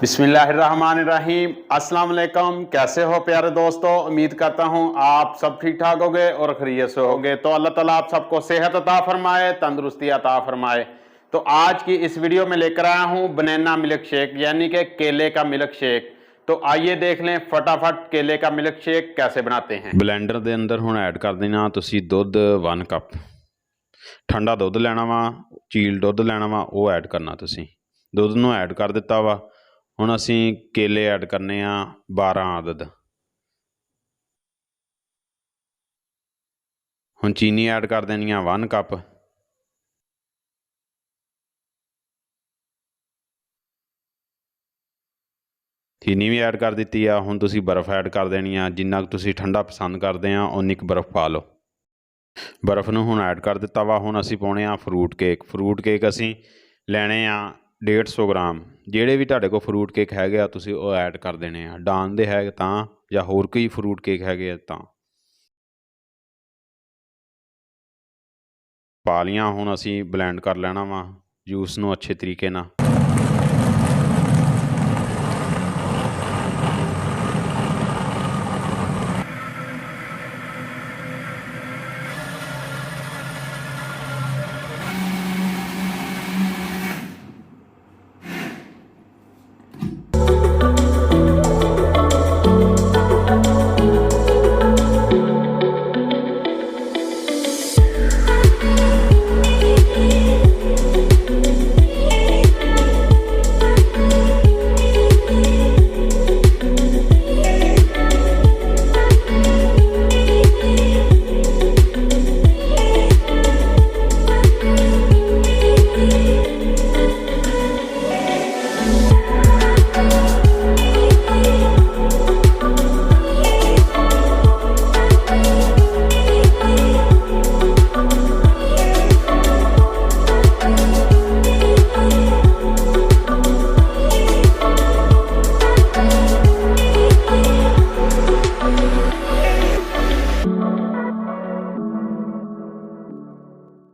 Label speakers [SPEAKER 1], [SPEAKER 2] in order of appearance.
[SPEAKER 1] बिस्मिल्लाहिर्रहमानिर्रहीम। अस्सलाम वालेकुम। कैसे हो प्यारे दोस्तों? उम्मीद करता हूँ आप सब ठीक ठाक होगे और खैरियत से होगे। तो अल्लाह ताला आप सबको सेहत अता फरमाए, तंदुरुस्ती अता फरमाए। तो आज की इस वीडियो में लेकर आया हूँ बनाना मिल्क शेक, यानी कि केले का मिल्क शेक। तो आइए देख लें फटाफट केले का मिल्क शेक कैसे बनाते हैं।
[SPEAKER 2] ब्लेंडर के अंदर हुण ऐड कर देना तुसी दुध 1 कप। ठंडा दुध लेना वा, चील दुध लेना वा, वो ऐड करना तुसी। दुध नूं ऐड कर दिता वा। हुण असीं केले ऐड करने आ 12 आदद। हुण चीनी ऐड कर देनी आ 1 कप। चीनी भी ऐड कर दी आ। हुण तुसी बर्फ़ ऐड कर देनी आ। जिन्ना कुं तुसी ठंडा पसंद करते आ उन्नी कुं बर्फ़ पा लो। बर्फ़ नूं हुण ऐड कर दिता वा। हुण असीं पाउणे आ फ्रूट केक। फ्रूट केक असीं लैणे आ 150 ग्राम। ਜਿਹੜੇ ਵੀ ਤੁਹਾਡੇ ਕੋਲ ਫਰੂਟ ਕੇਕ ਹੈਗੇ ਆ ਤੁਸੀਂ ਉਹ ਐਡ ਕਰ ਦੇਣੇ ਆ। ਡਾਨ ਦੇ ਹੈ ਤਾਂ ਜਾਂ ਹੋਰ ਕੋਈ ਫਰੂਟ ਕੇਕ ਹੈਗੇ ਆ ਤਾਂ ਪਾ ਲੀਆਂ। ਹੁਣ ਅਸੀਂ ਬਲੈਂਡ ਕਰ ਲੈਣਾ ਵਾ ਜੂਸ ਨੂੰ ਅੱਛੇ ਤਰੀਕੇ ਨਾਲ।